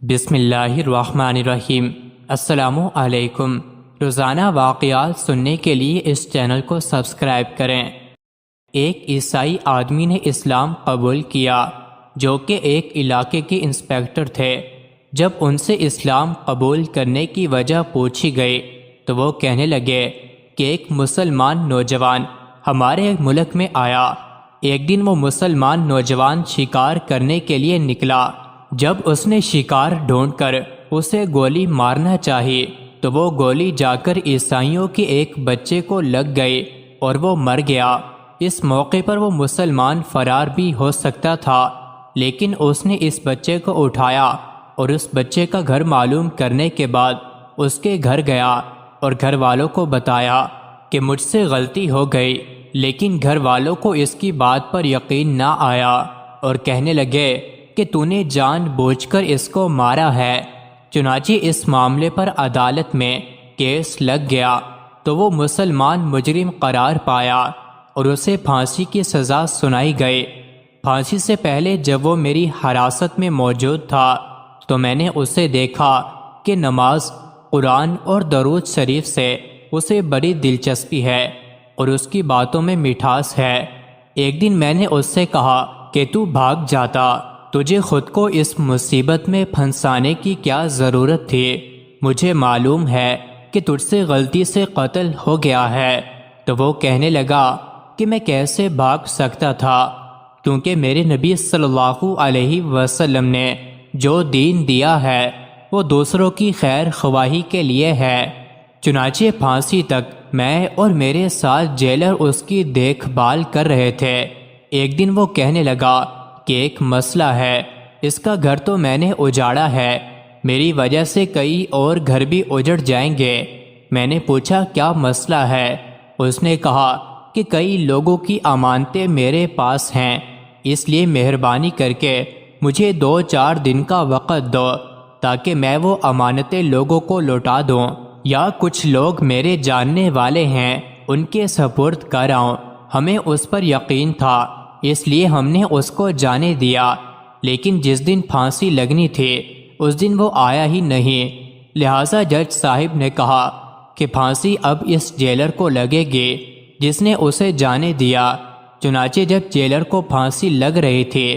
بسم اللہ الرحمن الرحیم۔ السلام علیکم۔ روزانہ واقعات سننے کے لیے اس چینل کو سبسکرائب کریں۔ ایک عیسائی آدمی نے اسلام قبول کیا جو کہ ایک علاقے کے انسپیکٹر تھے۔ جب ان سے اسلام قبول کرنے کی وجہ پوچھی گئی تو وہ کہنے لگے کہ ایک مسلمان نوجوان ہمارے ملک میں آیا۔ ایک دن وہ مسلمان نوجوان شکار کرنے کے لیے نکلا۔ جب اس نے شکار ڈھونڈ کر اسے گولی مارنا چاہی تو وہ گولی جا کر عیسائیوں کے ایک بچے کو لگ گئی اور وہ مر گیا۔ اس موقع پر وہ مسلمان فرار بھی ہو سکتا تھا، لیکن اس نے اس بچے کو اٹھایا اور اس بچے کا گھر معلوم کرنے کے بعد اس کے گھر گیا اور گھر والوں کو بتایا کہ مجھ سے غلطی ہو گئی، لیکن گھر والوں کو اس کی بات پر یقین نہ آیا اور کہنے لگے کہ تو نے جان بوجھ کر اس کو مارا ہے۔ چنانچہ اس معاملے پر عدالت میں کیس لگ گیا تو وہ مسلمان مجرم قرار پایا اور اسے پھانسی کی سزا سنائی گئی۔ پھانسی سے پہلے جب وہ میری حراست میں موجود تھا تو میں نے اسے دیکھا کہ نماز، قرآن اور درود شریف سے اسے بڑی دلچسپی ہے اور اس کی باتوں میں مٹھاس ہے۔ ایک دن میں نے اس سے کہا کہ تو بھاگ جاتا، تجھے خود کو اس مصیبت میں پھنسانے کی کیا ضرورت تھی؟ مجھے معلوم ہے کہ تجھ سے غلطی سے قتل ہو گیا ہے۔ تو وہ کہنے لگا کہ میں کیسے بھاگ سکتا تھا، کیونکہ میرے نبی صلی اللہ علیہ وسلم نے جو دین دیا ہے وہ دوسروں کی خیر خواہی کے لیے ہے۔ چنانچہ پھانسی تک میں اور میرے ساتھ جیلر اس کی دیکھ بھال کر رہے تھے۔ ایک دن وہ کہنے لگا کہ ایک مسئلہ ہے، اس کا گھر تو میں نے اجاڑا ہے، میری وجہ سے کئی اور گھر بھی اجڑ جائیں گے۔ میں نے پوچھا کیا مسئلہ ہے؟ اس نے کہا کہ کئی لوگوں کی امانتیں میرے پاس ہیں، اس لیے مہربانی کر کے مجھے 2-4 دن کا وقت دو تاکہ میں وہ امانتیں لوگوں کو لوٹا دوں، یا کچھ لوگ میرے جاننے والے ہیں ان کے سپرد کر آؤں۔ ہمیں اس پر یقین تھا، اس لیے ہم نے اس کو جانے دیا، لیکن جس دن پھانسی لگنی تھی اس دن وہ آیا ہی نہیں۔ لہٰذا جج صاحب نے کہا کہ پھانسی اب اس جیلر کو لگے گی جس نے اسے جانے دیا۔ چنانچہ جب جیلر کو پھانسی لگ رہی تھی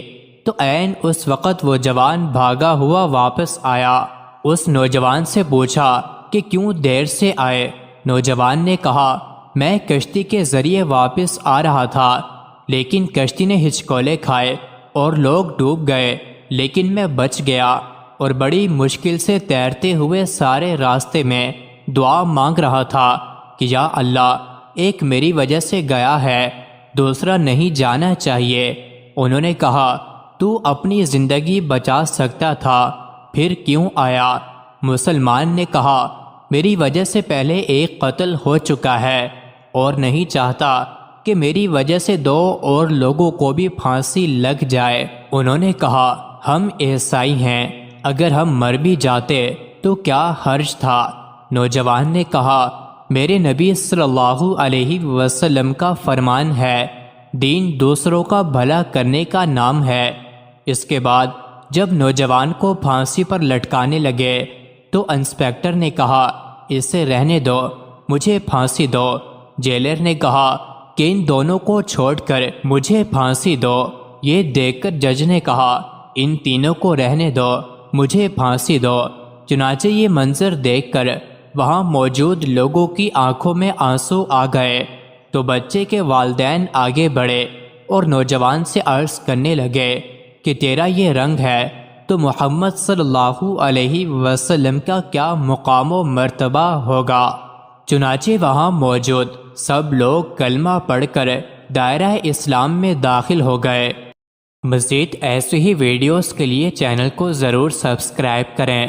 تو عین اس وقت وہ جوان بھاگا ہوا واپس آیا۔ اس نوجوان سے پوچھا کہ کیوں دیر سے آئے؟ نوجوان نے کہا میں کشتی کے ذریعے واپس آ رہا تھا، لیکن کشتی نے ہچکولے کھائے اور لوگ ڈوب گئے، لیکن میں بچ گیا اور بڑی مشکل سے تیرتے ہوئے سارے راستے میں دعا مانگ رہا تھا کہ یا اللہ، ایک میری وجہ سے گیا ہے، دوسرا نہیں جانا چاہیے۔ انہوں نے کہا تو اپنی زندگی بچا سکتا تھا، پھر کیوں آیا؟ مسلمان نے کہا میری وجہ سے پہلے ایک قتل ہو چکا ہے اور نہیں چاہتا کہ میری وجہ سے 2 اور لوگوں کو بھی پھانسی لگ جائے۔ انہوں نے کہا ہم عیسائی ہیں، اگر ہم مر بھی جاتے تو کیا حرج تھا؟ نوجوان نے کہا میرے نبی صلی اللہ علیہ وسلم کا فرمان ہے، دین دوسروں کا بھلا کرنے کا نام ہے۔ اس کے بعد جب نوجوان کو پھانسی پر لٹکانے لگے تو انسپیکٹر نے کہا اسے رہنے دو، مجھے پھانسی دو۔ جیلر نے کہا کہ ان دونوں کو چھوڑ کر مجھے پھانسی دو۔ یہ دیکھ کر جج نے کہا ان تینوں کو رہنے دو، مجھے پھانسی دو۔ چنانچہ یہ منظر دیکھ کر وہاں موجود لوگوں کی آنکھوں میں آنسو آ گئے تو بچے کے والدین آگے بڑھے اور نوجوان سے عرض کرنے لگے کہ تیرا یہ رنگ ہے تو محمد صلی اللہ علیہ وسلم کا کیا مقام و مرتبہ ہوگا؟ چنانچہ وہاں موجود سب لوگ کلمہ پڑھ کر دائرہ اسلام میں داخل ہو گئے۔ مزید ایسے ہی ویڈیوز کے لیے چینل کو ضرور سبسکرائب کریں۔